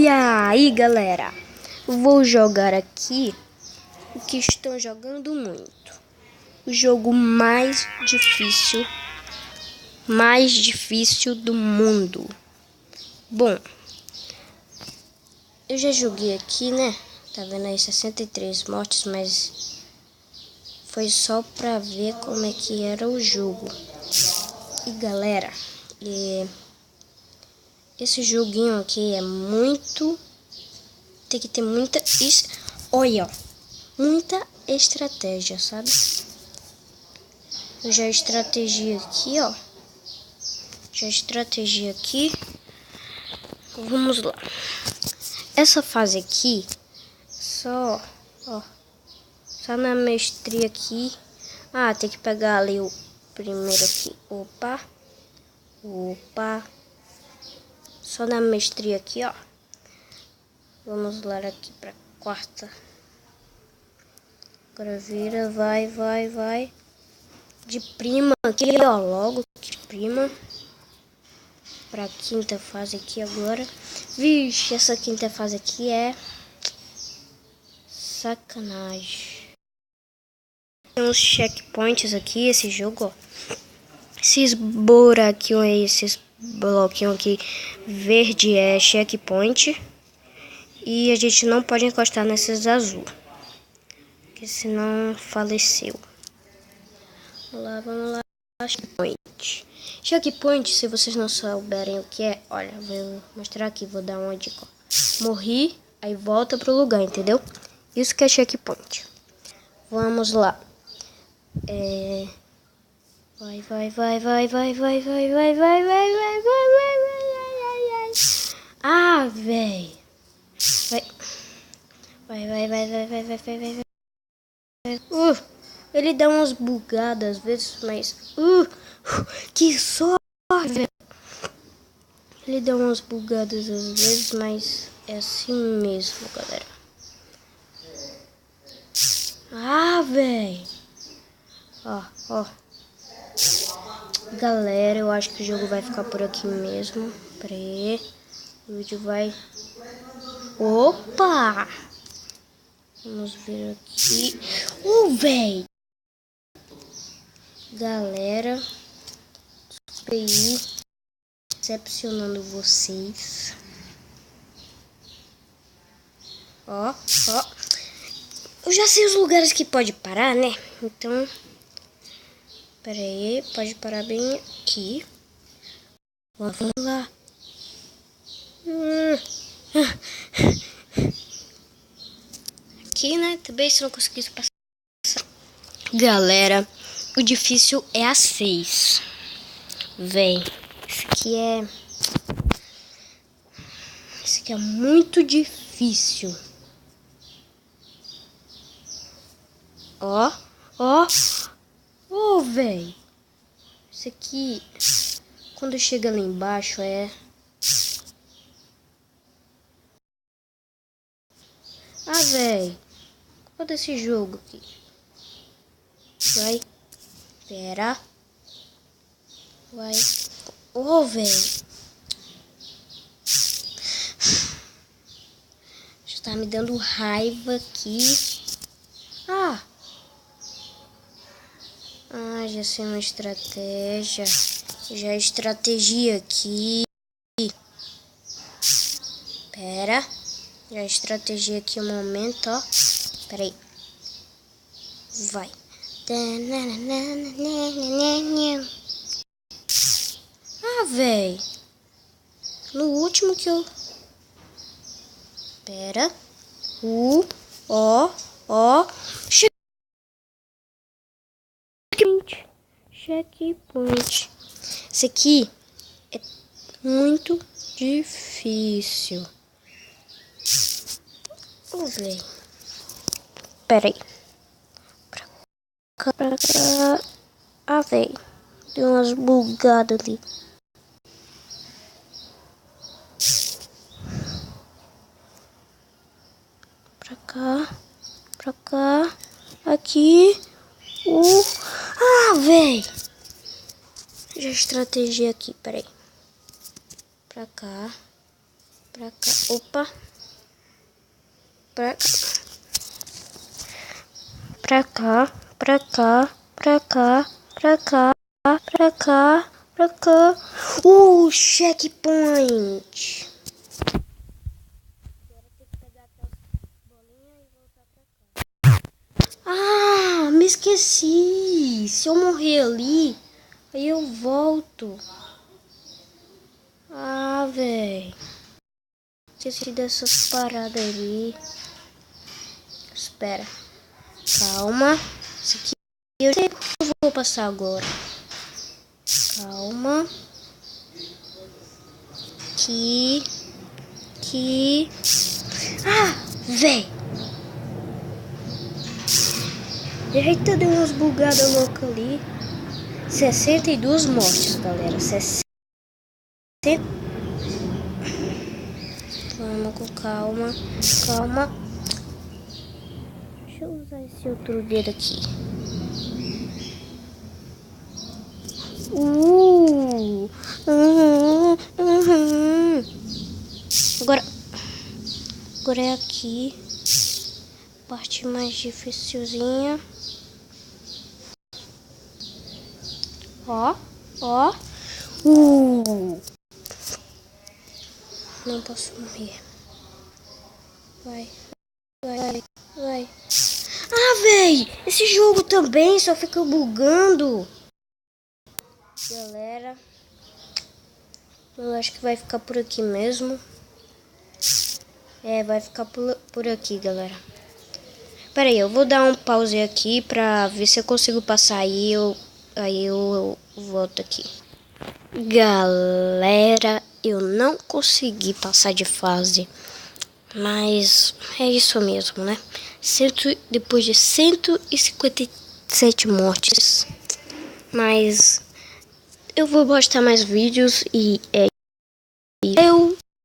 E aí, galera, vou jogar aqui o que estou jogando muito. O jogo mais difícil do mundo. Bom, eu já joguei aqui, né? Tá vendo aí 63 mortes, mas foi só pra ver como é que era o jogo. E galera, esse joguinho aqui é muito... Tem que ter muita... Olha, ó, muita estratégia, sabe? Eu já estratégia aqui, ó. Já estratégia aqui. Vamos lá. Essa fase aqui, só na mestria aqui. Ah, tem que pegar ali o primeiro aqui. Opa. Só na mestria aqui, ó. Vamos lá aqui pra quarta. Agora vira, vai. De prima aqui, ó, logo de prima. Pra quinta fase aqui agora. Vixe, essa quinta fase aqui é sacanagem. Tem uns checkpoints aqui, esse jogo, ó. Esses buraquinhos aí, esses bloquinhos aqui verde é checkpoint. E a gente não pode encostar nesses azul, porque senão faleceu. Vamos lá. Checkpoint, se vocês não souberem o que é, olha, vou mostrar aqui, vou dar uma dica. Morri, aí volta pro lugar, entendeu? Isso que é checkpoint. Vamos lá. Vai. Ah, véi. Vai. Ele dá umas bugadas às vezes, mas... que sorte, velho. Ele dá umas bugadas às vezes, mas é assim mesmo, galera. Ah, velho. Ó. Galera, eu acho que o jogo vai ficar por aqui mesmo. Pera aí. O vídeo vai... Opa! Vamos ver aqui. Véi! Galera, aí, decepcionando vocês. Ó. Eu já sei os lugares que pode parar, né? Então, pera aí, pode parar bem aqui. Vamos lá. Aqui, né? Também se não conseguisse passar. Galera, o difícil é a 6. Véi, esse aqui é muito difícil. Ó, véi. Esse aqui, quando chega lá embaixo, é... Ah, véi. Qual desse jogo aqui? Vai. Pera. Vai. Véi. Já tá me dando raiva aqui. Já sei uma estratégia. Já estratégia aqui. Pera. Já estratégia aqui um momento, ó. Pera aí. Vai. Véi. No último que eu... Pera. Checkpoint. Esse aqui é muito difícil. Véi. Pera aí. Pra cá. Véi. Deu umas bugadas ali. Pra cá. Aqui. Véi. Já estratégia aqui, peraí. Pra cá. Pra cá. Opa. Pra cá. Pra cá. Pra cá. Pra cá. Pra cá. Pra cá. Pra cá. Checkpoint. Agora tem que pegar aquelas bolinhas e voltar pra cá. Ah, me esqueci. Se eu morrer ali, aí eu volto. Ah, véi. Esqueci dessas paradas ali. Espera. Calma. Isso aqui eu sei porque eu vou passar agora. Calma. Aqui. Ah, véi. Eita, deu umas bugadas loucas ali. 62 mortes, galera. 60. Vamos com calma. Calma. Deixa eu usar esse outro dedo aqui. Agora é aqui. Parte mais dificilzinha. Ó. Não posso morrer. Vai. Ah, véi! Esse jogo também só fica bugando. Galera, eu acho que vai ficar por aqui mesmo. Vai ficar por aqui, galera. Pera aí, eu vou dar um pause aqui pra ver se eu consigo passar aí eu volto aqui. Galera, eu não consegui passar de fase. Mas é isso mesmo, né? Depois de 157 mortes. Mas eu vou postar mais vídeos e